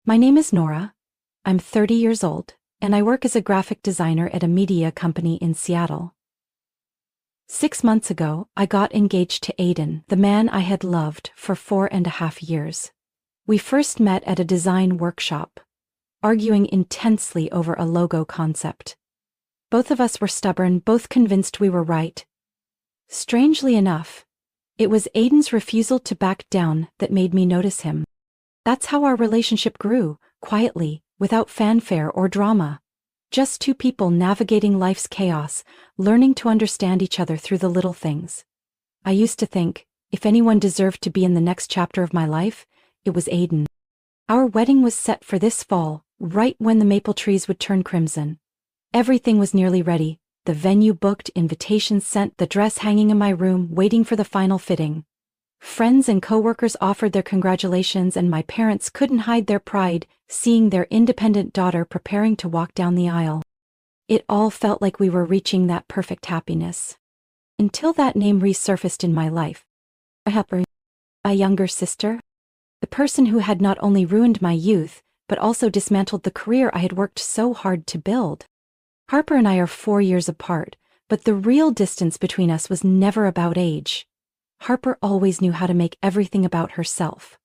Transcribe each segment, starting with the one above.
My name is Nora. I'm 30 years old, and I work as a graphic designer at a media company in Seattle. 6 months ago, I got engaged to Aiden, the man I had loved for 4.5 years. We first met at a design workshop, arguing intensely over a logo concept. Both of us were stubborn, both convinced we were right. Strangely enough, it was Aiden's refusal to back down that made me notice him. That's how our relationship grew, quietly, without fanfare or drama. Just two people navigating life's chaos, learning to understand each other through the little things. I used to think, if anyone deserved to be in the next chapter of my life, it was Aiden. Our wedding was set for this fall, right when the maple trees would turn crimson. Everything was nearly ready, the venue booked, invitations sent, the dress hanging in my room, waiting for the final fitting. Friends and coworkers offered their congratulations, and my parents couldn't hide their pride, seeing their independent daughter preparing to walk down the aisle. It all felt like we were reaching that perfect happiness. Until that name resurfaced in my life. A younger sister? The person who had not only ruined my youth, but also dismantled the career I had worked so hard to build. Harper and I are 4 years apart, but the real distance between us was never about age. Harper always knew how to make everything about herself.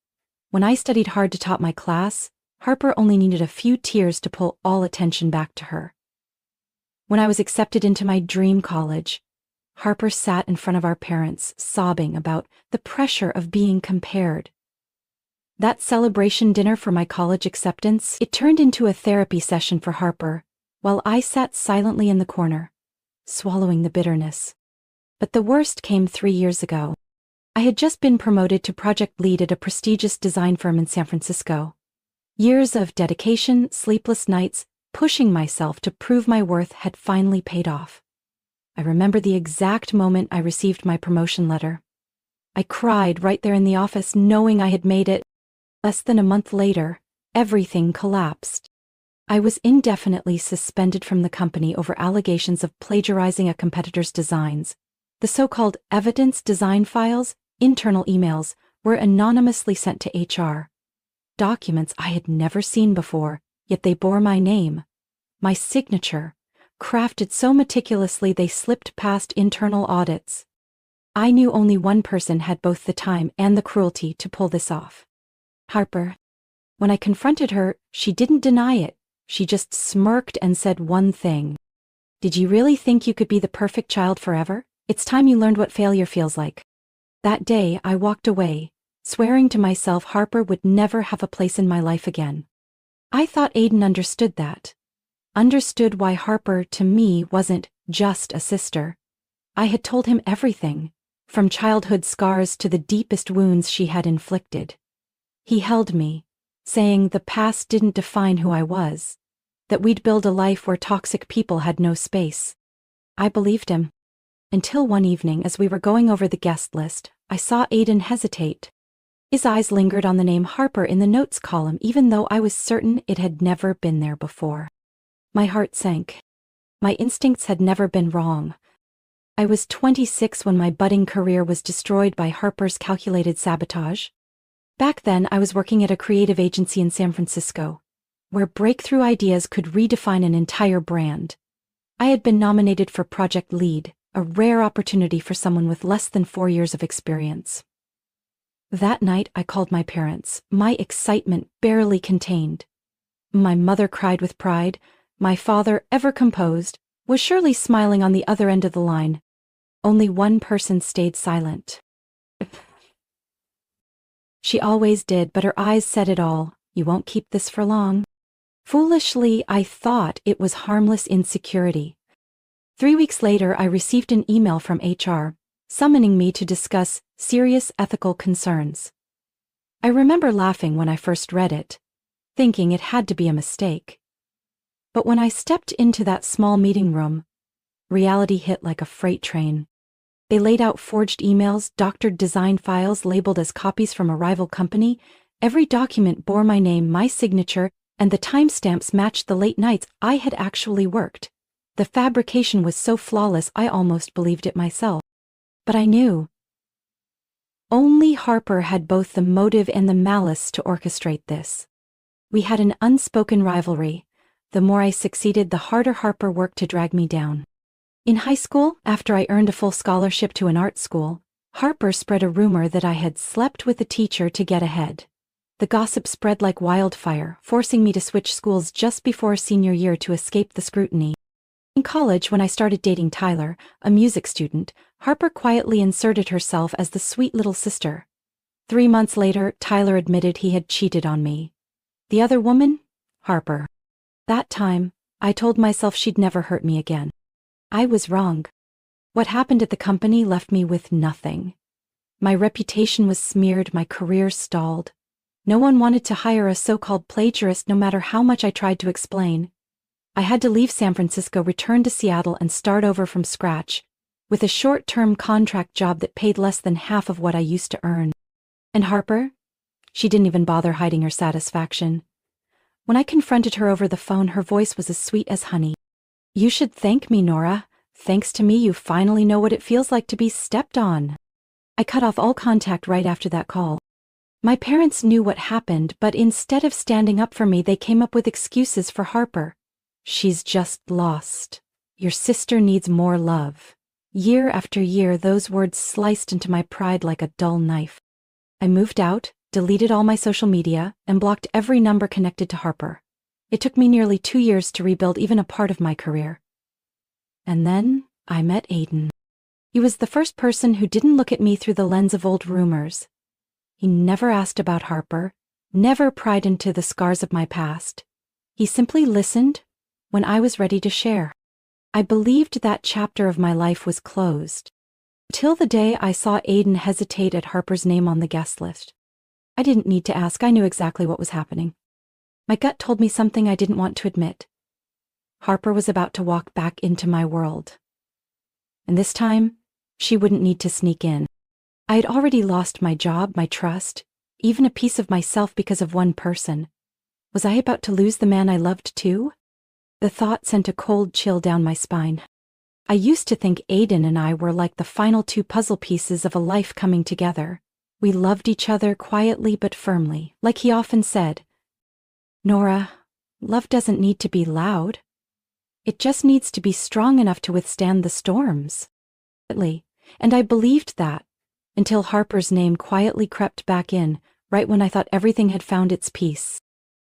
When I studied hard to top my class, Harper only needed a few tears to pull all attention back to her. When I was accepted into my dream college, Harper sat in front of our parents, sobbing about the pressure of being compared. That celebration dinner for my college acceptance, it turned into a therapy session for Harper, while I sat silently in the corner, swallowing the bitterness. But the worst came 3 years ago. I had just been promoted to project lead at a prestigious design firm in San Francisco. Years of dedication, sleepless nights, pushing myself to prove my worth had finally paid off. I remember the exact moment I received my promotion letter. I cried right there in the office, knowing I had made it. Less than a month later, everything collapsed. I was indefinitely suspended from the company over allegations of plagiarizing a competitor's designs. The so-called evidence design files, internal emails, were anonymously sent to HR. Documents I had never seen before, yet they bore my name. My signature, crafted so meticulously they slipped past internal audits. I knew only one person had both the time and the cruelty to pull this off. Harper. When I confronted her, she didn't deny it. She just smirked and said one thing. "Did you really think you could be the perfect child forever? It's time you learned what failure feels like." That day, I walked away, swearing to myself Harper would never have a place in my life again. I thought Aiden understood that. Understood why Harper, to me, wasn't just a sister. I had told him everything, from childhood scars to the deepest wounds she had inflicted. He held me, saying the past didn't define who I was, that we'd build a life where toxic people had no space. I believed him. Until one evening, as we were going over the guest list, I saw Aiden hesitate. His eyes lingered on the name Harper in the notes column, even though I was certain it had never been there before. My heart sank. My instincts had never been wrong. I was 26 when my budding career was destroyed by Harper's calculated sabotage. Back then, I was working at a creative agency in San Francisco, where breakthrough ideas could redefine an entire brand. I had been nominated for Project Lead, a rare opportunity for someone with less than 4 years of experience. That night, I called my parents, my excitement barely contained. My mother cried with pride. My father, ever composed, was surely smiling on the other end of the line. Only one person stayed silent. She always did, but her eyes said it all. "You won't keep this for long." Foolishly, I thought it was harmless insecurity. 3 weeks later, I received an email from HR, summoning me to discuss serious ethical concerns. I remember laughing when I first read it, thinking it had to be a mistake. But when I stepped into that small meeting room, reality hit like a freight train. They laid out forged emails, doctored design files labeled as copies from a rival company. Every document bore my name, my signature, and the timestamps matched the late nights I had actually worked. The fabrication was so flawless I almost believed it myself. But I knew. Only Harper had both the motive and the malice to orchestrate this. We had an unspoken rivalry. The more I succeeded, the harder Harper worked to drag me down. In high school, after I earned a full scholarship to an art school, Harper spread a rumor that I had slept with a teacher to get ahead. The gossip spread like wildfire, forcing me to switch schools just before senior year to escape the scrutiny. In college, when I started dating Tyler, a music student, Harper quietly inserted herself as the sweet little sister. 3 months later, Tyler admitted he had cheated on me. The other woman? Harper. That time, I told myself she'd never hurt me again. I was wrong. What happened at the company left me with nothing. My reputation was smeared, my career stalled. No one wanted to hire a so-called plagiarist no matter how much I tried to explain. I had to leave San Francisco, return to Seattle, and start over from scratch, with a short-term contract job that paid less than half of what I used to earn. And Harper? She didn't even bother hiding her satisfaction. When I confronted her over the phone, her voice was as sweet as honey. "You should thank me, Nora. Thanks to me, you finally know what it feels like to be stepped on." I cut off all contact right after that call. My parents knew what happened, but instead of standing up for me, they came up with excuses for Harper. "She's just lost. Your sister needs more love." Year after year, those words sliced into my pride like a dull knife. I moved out, deleted all my social media, and blocked every number connected to Harper. It took me nearly 2 years to rebuild even a part of my career. And then I met Aiden. He was the first person who didn't look at me through the lens of old rumors. He never asked about Harper, never pried into the scars of my past. He simply listened when I was ready to share. I believed that chapter of my life was closed. Till the day I saw Aiden hesitate at Harper's name on the guest list. I didn't need to ask, I knew exactly what was happening. My gut told me something I didn't want to admit. Harper was about to walk back into my world. And this time, she wouldn't need to sneak in. I had already lost my job, my trust, even a piece of myself because of one person. Was I about to lose the man I loved too? The thought sent a cold chill down my spine. I used to think Aiden and I were like the final 2 puzzle pieces of a life coming together. We loved each other quietly but firmly, like he often said, "Nora, love doesn't need to be loud. It just needs to be strong enough to withstand the storms." And I believed that, until Harper's name quietly crept back in, right when I thought everything had found its peace.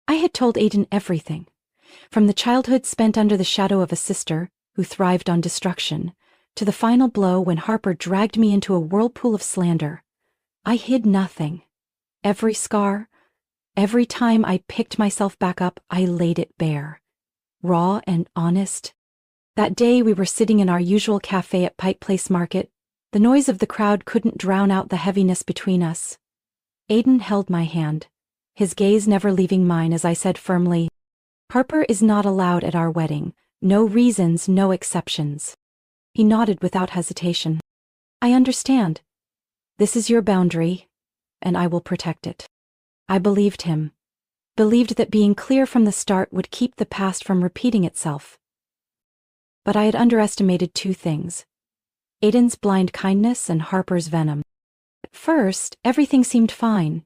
I had told Aiden everything, from the childhood spent under the shadow of a sister who thrived on destruction, to the final blow when Harper dragged me into a whirlpool of slander. I hid nothing. Every scar, every time I picked myself back up, I laid it bare. Raw and honest. That day we were sitting in our usual cafe at Pike Place Market. The noise of the crowd couldn't drown out the heaviness between us. Aiden held my hand, his gaze never leaving mine as I said firmly, "Harper is not allowed at our wedding. No reasons, no exceptions." He nodded without hesitation. "I understand. This is your boundary, and I will protect it." I believed him. Believed that being clear from the start would keep the past from repeating itself. But I had underestimated 2 things: Aiden's blind kindness and Harper's venom. At first, everything seemed fine.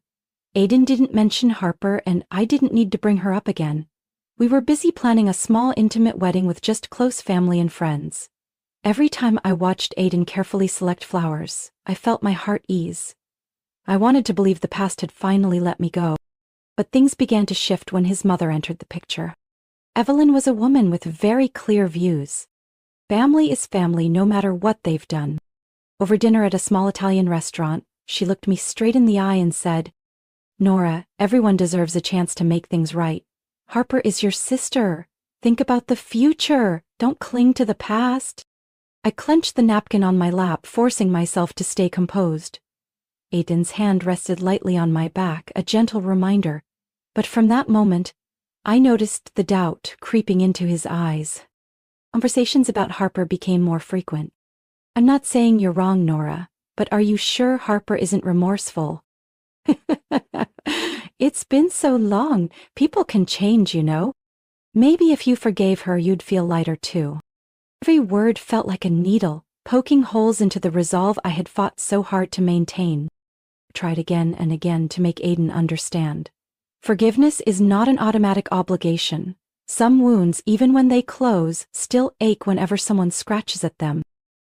Aiden didn't mention Harper, and I didn't need to bring her up again. We were busy planning a small, intimate wedding with just close family and friends. Every time I watched Aiden carefully select flowers, I felt my heart ease. I wanted to believe the past had finally let me go. But things began to shift when his mother entered the picture. Evelyn was a woman with very clear views. Family is family no matter what they've done. Over dinner at a small Italian restaurant, she looked me straight in the eye and said, "Nora, everyone deserves a chance to make things right. Harper is your sister. Think about the future. Don't cling to the past." I clenched the napkin on my lap, forcing myself to stay composed. Aiden's hand rested lightly on my back, a gentle reminder. But from that moment, I noticed the doubt creeping into his eyes. Conversations about Harper became more frequent. "I'm not saying you're wrong, Nora, but are you sure Harper isn't remorseful?" "It's been so long. People can change, you know. Maybe if you forgave her, you'd feel lighter too." Every word felt like a needle, poking holes into the resolve I had fought so hard to maintain. I tried again and again to make Aiden understand. Forgiveness is not an automatic obligation. Some wounds, even when they close, still ache whenever someone scratches at them.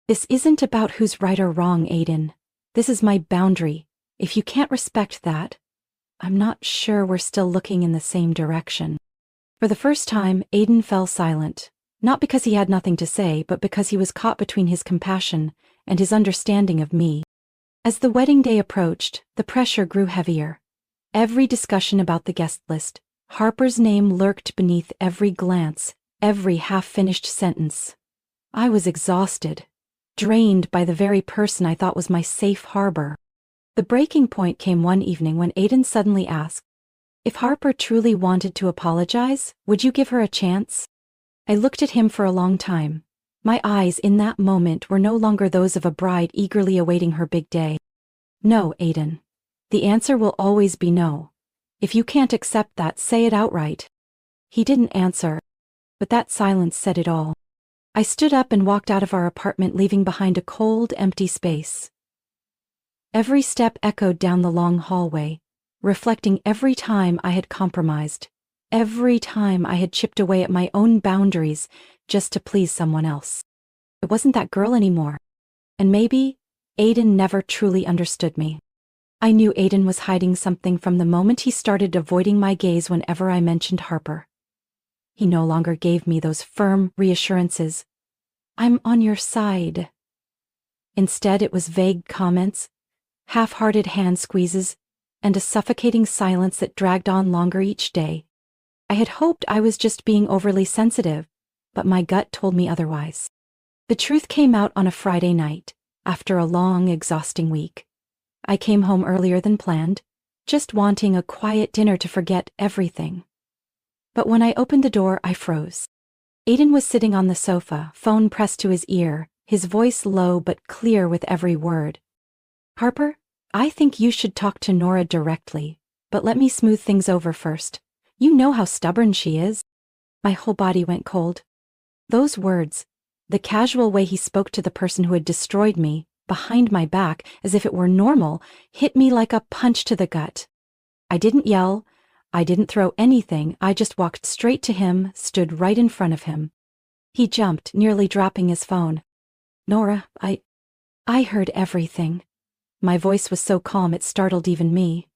This isn't about who's right or wrong, Aiden. This is my boundary. If you can't respect that, I'm not sure we're still looking in the same direction. For the first time, Aiden fell silent. Not because he had nothing to say, but because he was caught between his compassion and his understanding of me. As the wedding day approached, the pressure grew heavier. Every discussion about the guest list, Harper's name lurked beneath every glance, every half-finished sentence. I was exhausted, drained by the very person I thought was my safe harbor. The breaking point came one evening when Aiden suddenly asked, "If Harper truly wanted to apologize, would you give her a chance?" I looked at him for a long time. My eyes in that moment were no longer those of a bride eagerly awaiting her big day. "No, Aiden. The answer will always be no. If you can't accept that, say it outright." He didn't answer, but that silence said it all. I stood up and walked out of our apartment, leaving behind a cold, empty space. Every step echoed down the long hallway, reflecting every time I had compromised, every time I had chipped away at my own boundaries just to please someone else. It wasn't that girl anymore. And maybe Aiden never truly understood me. I knew Aiden was hiding something from the moment he started avoiding my gaze whenever I mentioned Harper. He no longer gave me those firm reassurances. "I'm on your side." Instead, it was vague comments, half-hearted hand squeezes, and a suffocating silence that dragged on longer each day. I had hoped I was just being overly sensitive, but my gut told me otherwise. The truth came out on a Friday night, after a long, exhausting week. I came home earlier than planned, just wanting a quiet dinner to forget everything. But when I opened the door, I froze. Aiden was sitting on the sofa, phone pressed to his ear, his voice low but clear with every word. "Harper, I think you should talk to Nora directly, but let me smooth things over first. You know how stubborn she is." My whole body went cold. Those words, the casual way he spoke to the person who had destroyed me, behind my back, as if it were normal, hit me like a punch to the gut. I didn't yell. I didn't throw anything. I just walked straight to him, stood right in front of him. He jumped, nearly dropping his phone. "Nora, I heard everything." My voice was so calm it startled even me.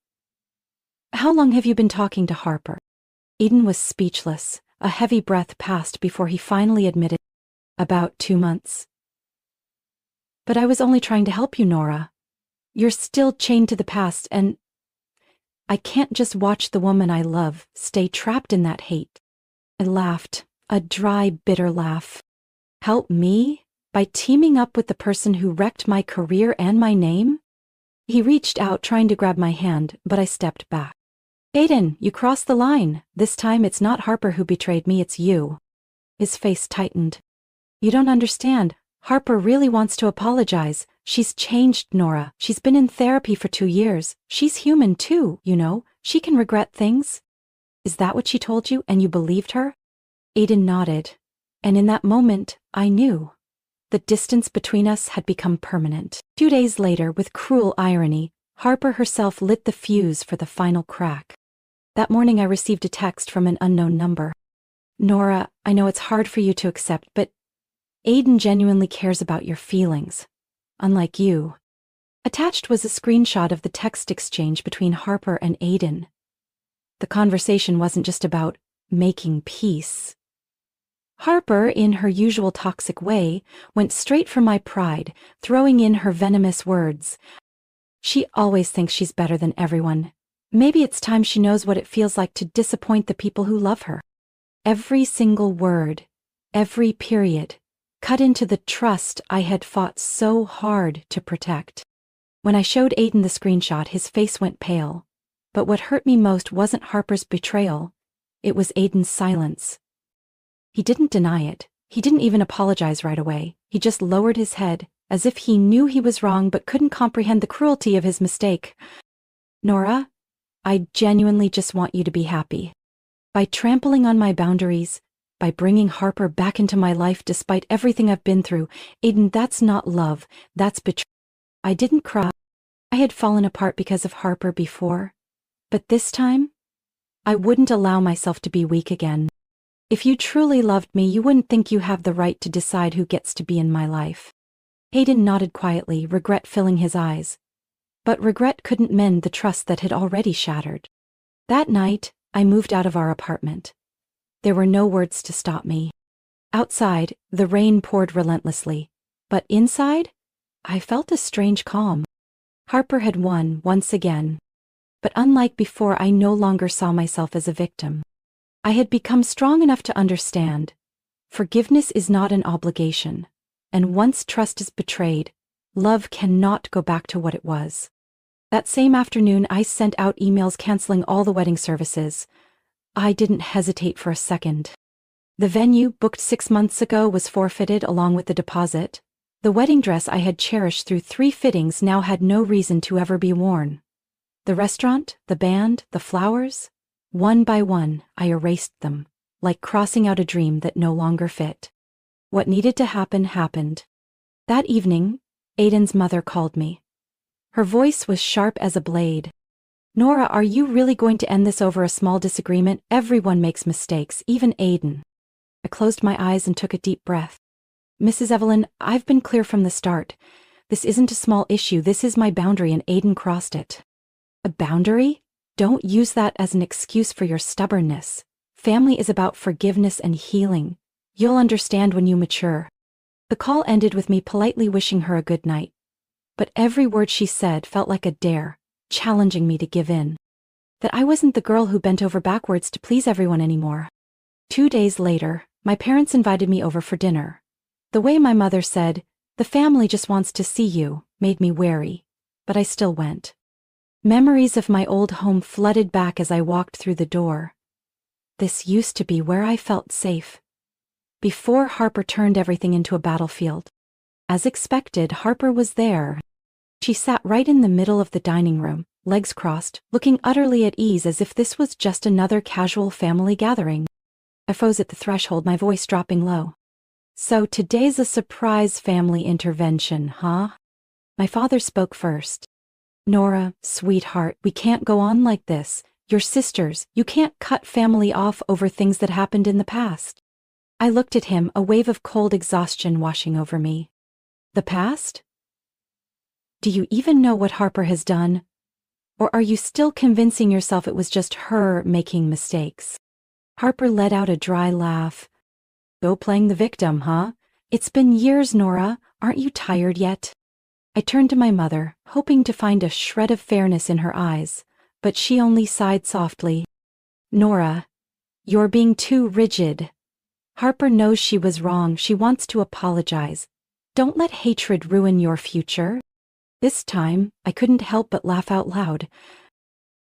"How long have you been talking to Harper?" Aiden was speechless. A heavy breath passed before he finally admitted, "About 2 months." "But I was only trying to help you, Nora. You're still chained to the past, and I can't just watch the woman I love stay trapped in that hate." I laughed, a dry, bitter laugh. "Help me? By teaming up with the person who wrecked my career and my name?" He reached out, trying to grab my hand, but I stepped back. "Aiden, you crossed the line. This time it's not Harper who betrayed me, it's you." His face tightened. "You don't understand. Harper really wants to apologize. She's changed, Nora. She's been in therapy for 2 years. She's human too, you know. She can regret things." "Is that what she told you, and you believed her?" Aiden nodded. And in that moment, I knew. The distance between us had become permanent. 2 days later, with cruel irony, Harper herself lit the fuse for the final crack. That morning I received a text from an unknown number. "Nora, I know it's hard for you to accept, but Aiden genuinely cares about your feelings. Unlike you." Attached was a screenshot of the text exchange between Harper and Aiden. The conversation wasn't just about making peace. Harper, in her usual toxic way, went straight for my pride, throwing in her venomous words. "She always thinks she's better than everyone. Maybe it's time she knows what it feels like to disappoint the people who love her." Every single word, every period, cut into the trust I had fought so hard to protect. When I showed Aiden the screenshot, his face went pale. But what hurt me most wasn't Harper's betrayal. It was Aiden's silence. He didn't deny it. He didn't even apologize right away. He just lowered his head, as if he knew he was wrong but couldn't comprehend the cruelty of his mistake. "Nora, I genuinely just want you to be happy. By trampling on my boundaries, by bringing Harper back into my life despite everything I've been through, Aiden, that's not love, that's betrayal." I didn't cry. I had fallen apart because of Harper before. But this time, I wouldn't allow myself to be weak again. If you truly loved me, you wouldn't think you have the right to decide who gets to be in my life. Aiden nodded quietly, regret filling his eyes. But regret couldn't mend the trust that had already shattered. That night, I moved out of our apartment. There were no words to stop me. Outside, the rain poured relentlessly. But inside, I felt a strange calm. Harper had won once again. But unlike before, I no longer saw myself as a victim. I had become strong enough to understand. Forgiveness is not an obligation. And once trust is betrayed, love cannot go back to what it was. That same afternoon, I sent out emails canceling all the wedding services. I didn't hesitate for a second. The venue, booked 6 months ago, was forfeited along with the deposit. The wedding dress I had cherished through 3 fittings now had no reason to ever be worn. The restaurant, the band, the flowers, one by one, I erased them, like crossing out a dream that no longer fit. What needed to happen happened. That evening, Aiden's mother called me. Her voice was sharp as a blade. "Nora, are you really going to end this over a small disagreement? Everyone makes mistakes, even Aiden." I closed my eyes and took a deep breath. "Mrs. Evelyn, I've been clear from the start. This isn't a small issue, this is my boundary and Aiden crossed it." "A boundary? Don't use that as an excuse for your stubbornness. Family is about forgiveness and healing. You'll understand when you mature." The call ended with me politely wishing her a good night. But every word she said felt like a dare, challenging me to give in. That I wasn't the girl who bent over backwards to please everyone anymore. 2 days later, my parents invited me over for dinner. The way my mother said, "The family just wants to see you," made me wary, but I still went. Memories of my old home flooded back as I walked through the door. This used to be where I felt safe. Before Harper turned everything into a battlefield. As expected, Harper was there. She sat right in the middle of the dining room, legs crossed, looking utterly at ease as if this was just another casual family gathering. I froze at the threshold, my voice dropping low. "So today's a surprise family intervention, huh?" My father spoke first. "Nora, sweetheart, we can't go on like this. You're sisters, you can't cut family off over things that happened in the past." I looked at him, a wave of cold exhaustion washing over me. "The past? Do you even know what Harper has done? Or are you still convincing yourself it was just her making mistakes?" Harper let out a dry laugh. "Go playing the victim, huh? It's been years, Nora. Aren't you tired yet?" I turned to my mother, hoping to find a shred of fairness in her eyes, but she only sighed softly. "Nora, you're being too rigid. Harper knows she was wrong. She wants to apologize. Don't let hatred ruin your future." This time, I couldn't help but laugh out loud.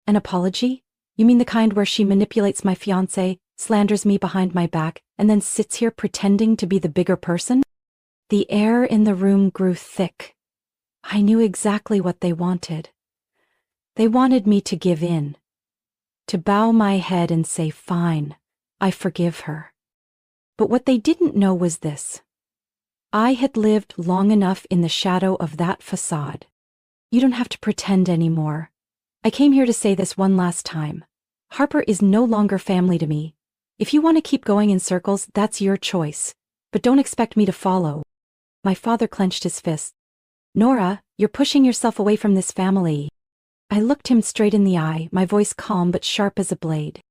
"An apology? You mean the kind where she manipulates my fiancé, slanders me behind my back, and then sits here pretending to be the bigger person?" The air in the room grew thick. I knew exactly what they wanted. They wanted me to give in. To bow my head and say, "Fine, I forgive her." But what they didn't know was this. I had lived long enough in the shadow of that facade. You don't have to pretend anymore. I came here to say this one last time. Harper is no longer family to me. If you want to keep going in circles, that's your choice. But don't expect me to follow. My father clenched his fist. "Nora, you're pushing yourself away from this family." I looked him straight in the eye, my voice calm but sharp as a blade.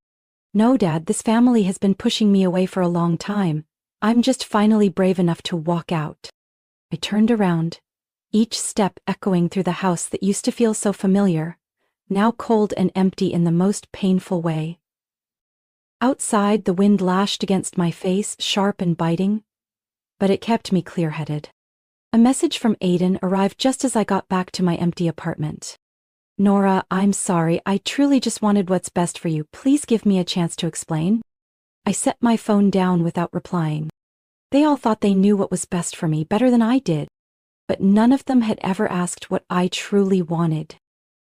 "No, Dad, this family has been pushing me away for a long time. I'm just finally brave enough to walk out." I turned around, each step echoing through the house that used to feel so familiar, now cold and empty in the most painful way. Outside, the wind lashed against my face, sharp and biting, but it kept me clear-headed. A message from Aiden arrived just as I got back to my empty apartment. "Nora, I'm sorry. I truly just wanted what's best for you. Please give me a chance to explain." I set my phone down without replying. They all thought they knew what was best for me better than I did, but none of them had ever asked what I truly wanted.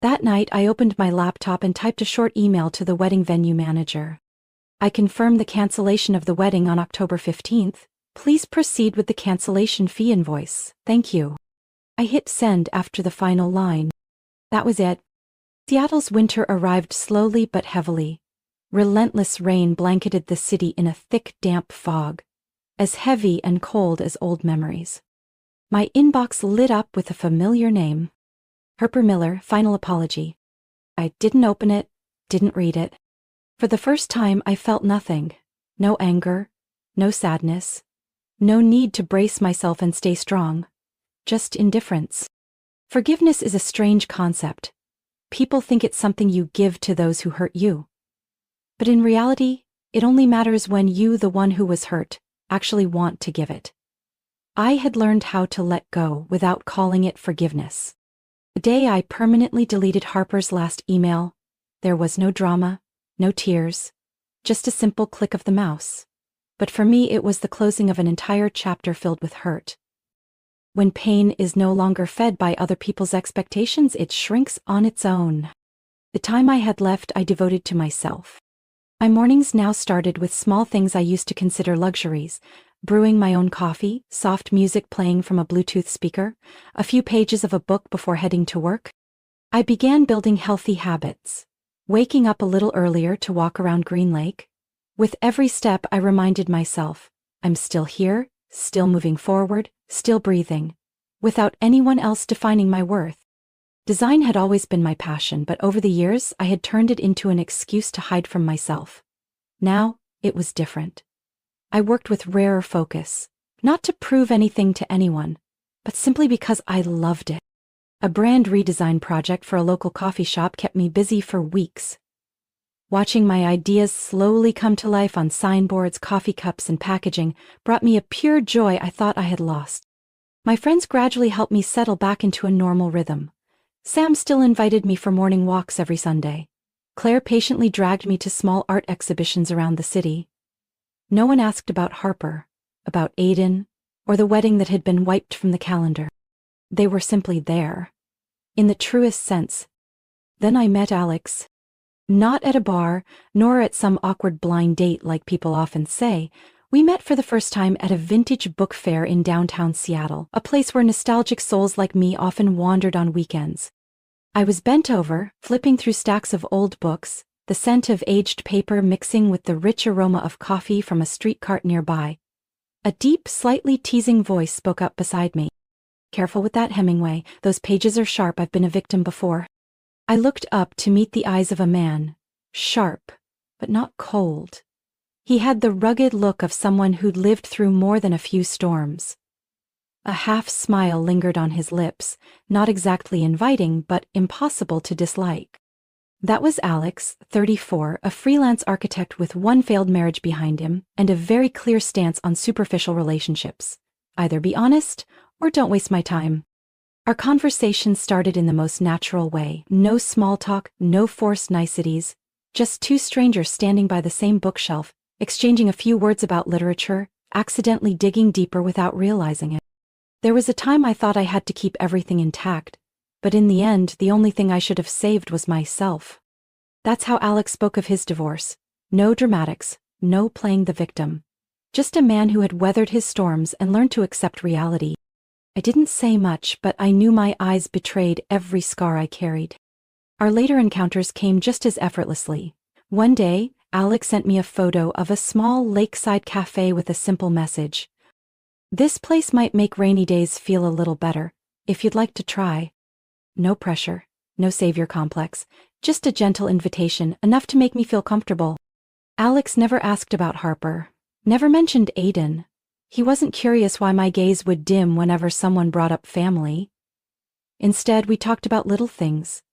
That night, I opened my laptop and typed a short email to the wedding venue manager. "I confirm the cancellation of the wedding on October 15th. Please proceed with the cancellation fee invoice. Thank you." I hit send after the final line. That was it. Seattle's winter arrived slowly but heavily. Relentless rain blanketed the city in a thick, damp fog, as heavy and cold as old memories. My inbox lit up with a familiar name. Harper Miller, final apology. I didn't open it, didn't read it. For the first time, I felt nothing. No anger, no sadness, no need to brace myself and stay strong. Just indifference. Forgiveness is a strange concept. People think it's something you give to those who hurt you. But in reality, it only matters when you, the one who was hurt, actually want to give it. I had learned how to let go without calling it forgiveness. The day I permanently deleted Harper's last email, there was no drama, no tears, just a simple click of the mouse. But for me, it was the closing of an entire chapter filled with hurt. When pain is no longer fed by other people's expectations, it shrinks on its own. The time I had left, I devoted to myself. My mornings now started with small things I used to consider luxuries: brewing my own coffee, soft music playing from a Bluetooth speaker, a few pages of a book before heading to work. I began building healthy habits, waking up a little earlier to walk around Green Lake. With every step, I reminded myself, I'm still here, still moving forward, still breathing, without anyone else defining my worth. Design had always been my passion, but over the years, I had turned it into an excuse to hide from myself. Now, it was different. I worked with rarer focus, not to prove anything to anyone, but simply because I loved it. A brand redesign project for a local coffee shop kept me busy for weeks. Watching my ideas slowly come to life on signboards, coffee cups, and packaging brought me a pure joy I thought I had lost. My friends gradually helped me settle back into a normal rhythm. Sam still invited me for morning walks every Sunday. Claire patiently dragged me to small art exhibitions around the city. No one asked about Harper, about Aiden, or the wedding that had been wiped from the calendar. They were simply there, in the truest sense. Then I met Alex. Not at a bar, nor at some awkward blind date like people often say. We met for the first time at a vintage book fair in downtown Seattle, a place where nostalgic souls like me often wandered on weekends. I was bent over, flipping through stacks of old books, the scent of aged paper mixing with the rich aroma of coffee from a street cart nearby. A deep, slightly teasing voice spoke up beside me. Careful with that, Hemingway. Those pages are sharp. I've been a victim before. I looked up to meet the eyes of a man, sharp, but not cold. He had the rugged look of someone who'd lived through more than a few storms. A half-smile lingered on his lips, not exactly inviting, but impossible to dislike. That was Alex, 34, a freelance architect with one failed marriage behind him and a very clear stance on superficial relationships. Either be honest, or don't waste my time. Our conversation started in the most natural way. No small talk, no forced niceties. Just two strangers standing by the same bookshelf, exchanging a few words about literature, accidentally digging deeper without realizing it. There was a time I thought I had to keep everything intact, but in the end, the only thing I should have saved was myself. That's how Alex spoke of his divorce. No dramatics, no playing the victim. Just a man who had weathered his storms and learned to accept reality. I didn't say much, but I knew my eyes betrayed every scar I carried. Our later encounters came just as effortlessly. One day, Alex sent me a photo of a small lakeside cafe with a simple message. This place might make rainy days feel a little better, if you'd like to try. No pressure, no savior complex, just a gentle invitation, enough to make me feel comfortable. Alex never asked about Harper, never mentioned Aiden. He wasn't curious why my gaze would dim whenever someone brought up family. Instead, we talked about little things.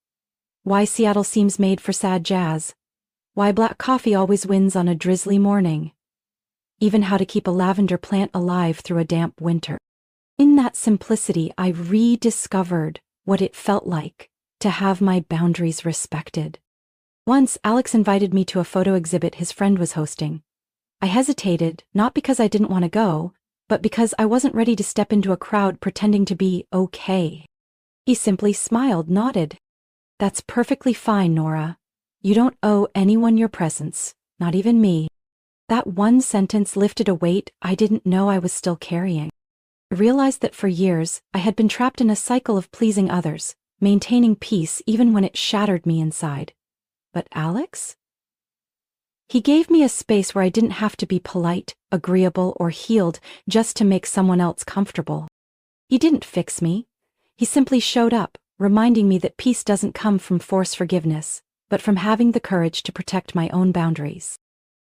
Why Seattle seems made for sad jazz. Why black coffee always wins on a drizzly morning. Even how to keep a lavender plant alive through a damp winter. In that simplicity, I rediscovered what it felt like to have my boundaries respected. Once, Alex invited me to a photo exhibit his friend was hosting. I hesitated, not because I didn't want to go, but because I wasn't ready to step into a crowd pretending to be okay. He simply smiled, nodded. That's perfectly fine, Nora. You don't owe anyone your presence, not even me. That one sentence lifted a weight I didn't know I was still carrying. I realized that for years, I had been trapped in a cycle of pleasing others, maintaining peace even when it shattered me inside. But Alex? He gave me a space where I didn't have to be polite, agreeable, or healed just to make someone else comfortable. He didn't fix me. He simply showed up, reminding me that peace doesn't come from forced forgiveness, but from having the courage to protect my own boundaries.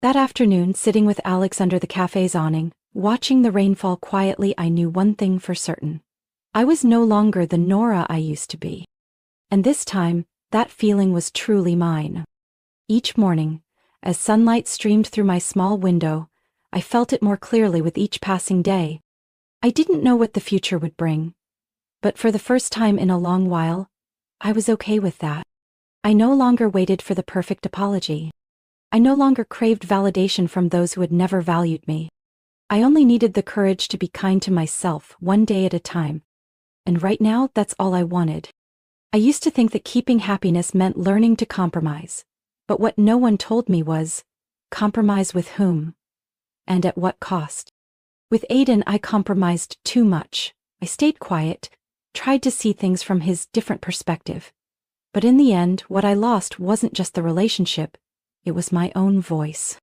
That afternoon, sitting with Alex under the cafe's awning, watching the rain fall quietly, I knew one thing for certain. I was no longer the Nora I used to be. And this time, that feeling was truly mine. Each morning, as sunlight streamed through my small window, I felt it more clearly with each passing day. I didn't know what the future would bring, but for the first time in a long while, I was okay with that. I no longer waited for the perfect apology. I no longer craved validation from those who had never valued me. I only needed the courage to be kind to myself, one day at a time. And right now, that's all I wanted. I used to think that keeping happiness meant learning to compromise. But what no one told me was, compromise with whom? And at what cost? With Aiden, I compromised too much. I stayed quiet, tried to see things from his different perspective. But in the end, what I lost wasn't just the relationship, it was my own voice.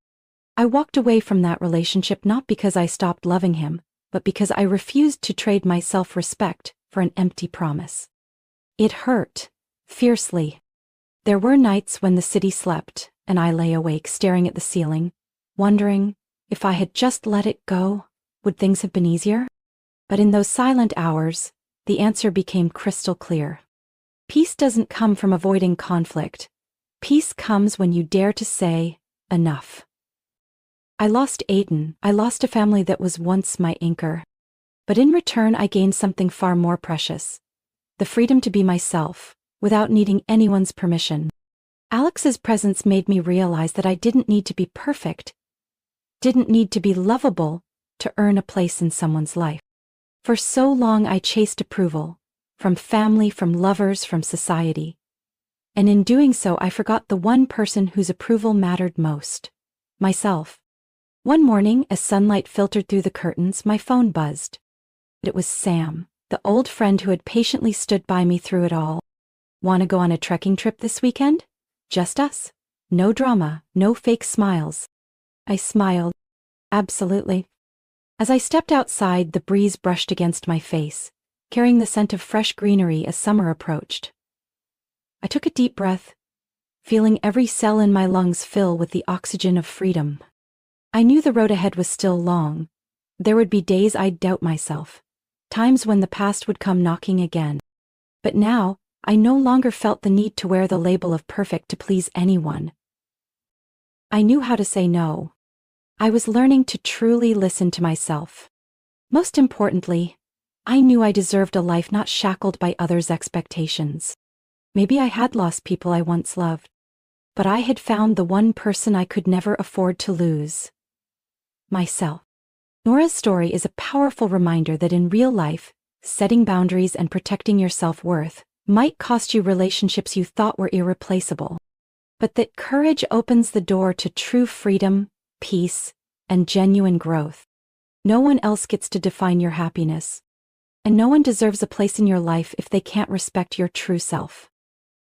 I walked away from that relationship not because I stopped loving him, but because I refused to trade my self-respect for an empty promise. It hurt, fiercely. There were nights when the city slept, and I lay awake staring at the ceiling, wondering, if I had just let it go, would things have been easier? But in those silent hours, the answer became crystal clear. Peace doesn't come from avoiding conflict. Peace comes when you dare to say, enough. I lost Aiden. I lost a family that was once my anchor. But in return, I gained something far more precious. The freedom to be myself, without needing anyone's permission. Alex's presence made me realize that I didn't need to be perfect, didn't need to be lovable to earn a place in someone's life. For so long I chased approval, from family, from lovers, from society. And in doing so, I forgot the one person whose approval mattered most. Myself. One morning, as sunlight filtered through the curtains, my phone buzzed. It was Sam, the old friend who had patiently stood by me through it all. Want to go on a trekking trip this weekend? Just us. No drama, no fake smiles. I smiled. Absolutely. As I stepped outside, the breeze brushed against my face, carrying the scent of fresh greenery as summer approached. I took a deep breath, feeling every cell in my lungs fill with the oxygen of freedom. I knew the road ahead was still long. There would be days I'd doubt myself, times when the past would come knocking again. But now, I no longer felt the need to wear the label of perfect to please anyone. I knew how to say no. I was learning to truly listen to myself. Most importantly, I knew I deserved a life not shackled by others' expectations. Maybe I had lost people I once loved, but I had found the one person I could never afford to lose. Myself. Nora's story is a powerful reminder that in real life, setting boundaries and protecting your self-worth might cost you relationships you thought were irreplaceable. But that courage opens the door to true freedom, peace, and genuine growth. No one else gets to define your happiness. And no one deserves a place in your life if they can't respect your true self.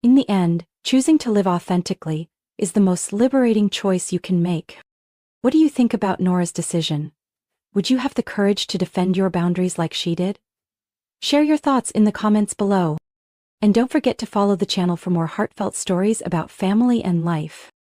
In the end, choosing to live authentically is the most liberating choice you can make. What do you think about Nora's decision? Would you have the courage to defend your boundaries like she did? Share your thoughts in the comments below. And don't forget to follow the channel for more heartfelt stories about family and life.